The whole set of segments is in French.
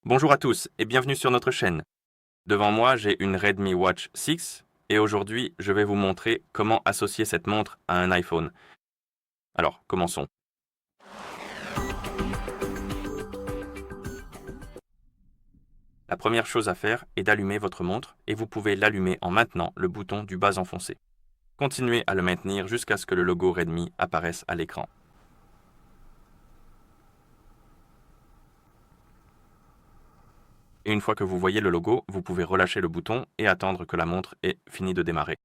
Bonjour à tous et bienvenue sur notre chaîne. Devant moi, j'ai une Redmi Watch 6 et aujourd'hui, je vais vous montrer comment associer cette montre à un iPhone. Alors, commençons. La première chose à faire est d'allumer votre montre et vous pouvez l'allumer en maintenant le bouton du bas enfoncé. Continuez à le maintenir jusqu'à ce que le logo Redmi apparaisse à l'écran. Et une fois que vous voyez le logo, vous pouvez relâcher le bouton et attendre que la montre ait fini de démarrer.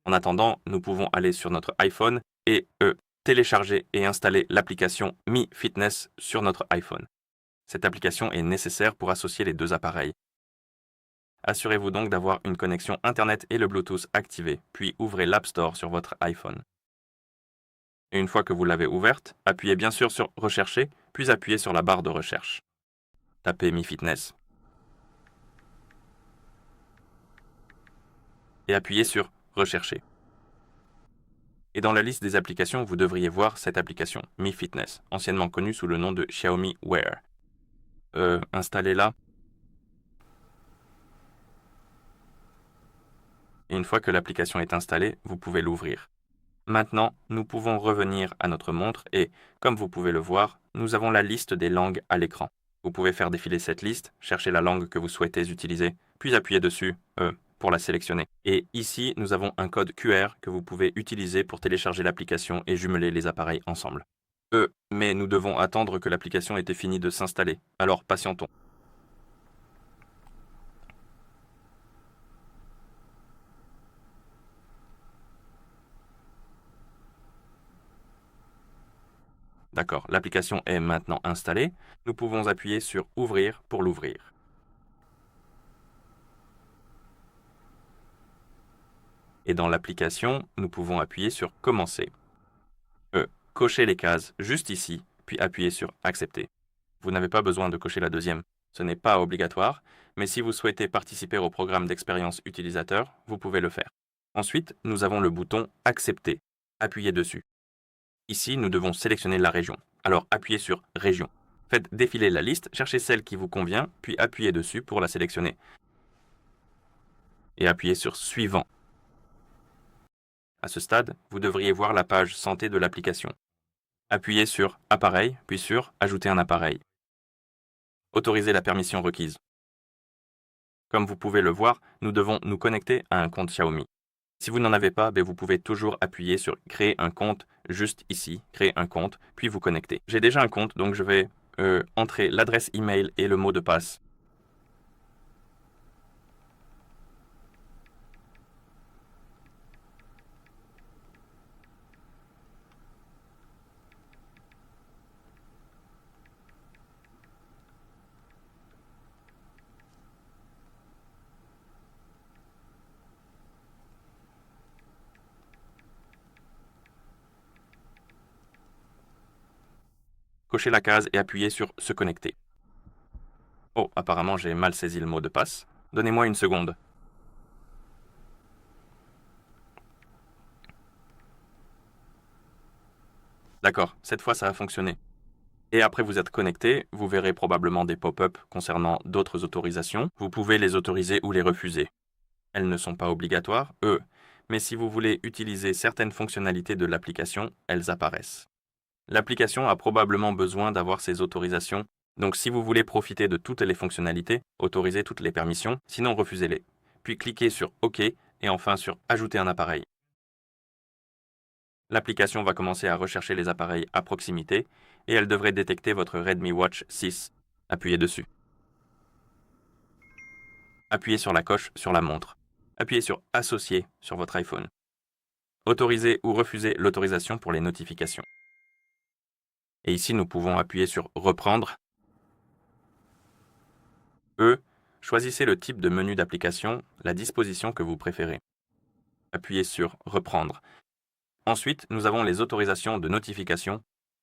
En attendant, nous pouvons aller sur notre iPhone et télécharger et installer l'application Mi Fitness sur notre iPhone. Cette application est nécessaire pour associer les deux appareils. Assurez-vous donc d'avoir une connexion Internet et le Bluetooth activés, puis ouvrez l'App Store sur votre iPhone. Et une fois que vous l'avez ouverte, appuyez bien sûr sur Rechercher, puis appuyez sur la barre de recherche. Tapez Mi Fitness. Et appuyez sur Rechercher. Et dans la liste des applications, vous devriez voir cette application, Mi Fitness, anciennement connue sous le nom de Xiaomi Wear. Installez-la. Et une fois que l'application est installée, vous pouvez l'ouvrir. Maintenant, nous pouvons revenir à notre montre et, comme vous pouvez le voir, nous avons la liste des langues à l'écran. Vous pouvez faire défiler cette liste, chercher la langue que vous souhaitez utiliser, puis appuyer dessus pour la sélectionner. Et ici, nous avons un code QR que vous pouvez utiliser pour télécharger l'application et jumeler les appareils ensemble. Mais nous devons attendre que l'application ait fini de s'installer, alors patientons. D'accord, l'application est maintenant installée. Nous pouvons appuyer sur Ouvrir pour l'ouvrir. Et dans l'application, nous pouvons appuyer sur Commencer. Cocher les cases juste ici, puis appuyer sur Accepter. Vous n'avez pas besoin de cocher la deuxième. Ce n'est pas obligatoire, mais si vous souhaitez participer au programme d'expérience utilisateur, vous pouvez le faire. Ensuite, nous avons le bouton Accepter. Appuyez dessus. Ici, nous devons sélectionner la région. Alors, appuyez sur Région. Faites défiler la liste, cherchez celle qui vous convient, puis appuyez dessus pour la sélectionner. Et appuyez sur Suivant. À ce stade, vous devriez voir la page santé de l'application. Appuyez sur Appareil, puis sur Ajouter un appareil. Autorisez la permission requise. Comme vous pouvez le voir, nous devons nous connecter à un compte Xiaomi. Si vous n'en avez pas, vous pouvez toujours appuyer sur Créer un compte juste ici, Créer un compte, puis vous connecter. J'ai déjà un compte, donc je vais entrer l'adresse email et le mot de passe. Cochez la case et appuyez sur Se connecter. Oh, apparemment j'ai mal saisi le mot de passe. Donnez-moi une seconde. D'accord, cette fois ça a fonctionné. Et après vous êtes connecté, vous verrez probablement des pop-up concernant d'autres autorisations. Vous pouvez les autoriser ou les refuser. Elles ne sont pas obligatoires, mais si vous voulez utiliser certaines fonctionnalités de l'application, elles apparaissent. L'application a probablement besoin d'avoir ces autorisations, donc si vous voulez profiter de toutes les fonctionnalités, autorisez toutes les permissions, sinon refusez-les. Puis cliquez sur OK et enfin sur Ajouter un appareil. L'application va commencer à rechercher les appareils à proximité et elle devrait détecter votre Redmi Watch 6. Appuyez dessus. Appuyez sur la coche sur la montre. Appuyez sur Associer sur votre iPhone. Autorisez ou refusez l'autorisation pour les notifications. Et ici, nous pouvons appuyer sur Reprendre. Choisissez le type de menu d'application, la disposition que vous préférez. Appuyez sur Reprendre. Ensuite, nous avons les autorisations de notification.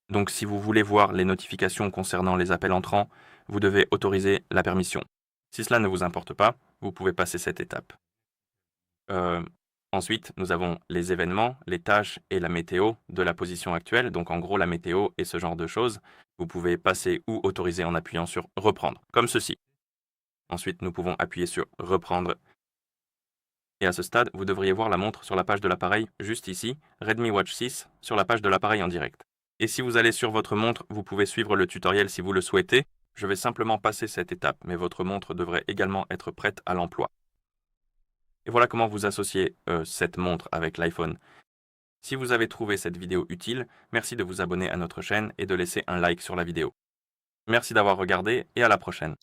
Donc, si vous voulez voir les notifications concernant les appels entrants, vous devez autoriser la permission. Si cela ne vous importe pas, vous pouvez passer cette étape. Ensuite, nous avons les événements, les tâches et la météo de la position actuelle. Donc, en gros, la météo et ce genre de choses. Vous pouvez passer ou autoriser en appuyant sur Reprendre, comme ceci. Ensuite, nous pouvons appuyer sur « Reprendre ». Et à ce stade, vous devriez voir la montre sur la page de l'appareil, juste ici, Redmi Watch 6, sur la page de l'appareil en direct. Et si vous allez sur votre montre, vous pouvez suivre le tutoriel si vous le souhaitez. Je vais simplement passer cette étape, mais votre montre devrait également être prête à l'emploi. Et voilà comment vous associez cette montre avec l'iPhone. Si vous avez trouvé cette vidéo utile, merci de vous abonner à notre chaîne et de laisser un like sur la vidéo. Merci d'avoir regardé et à la prochaine.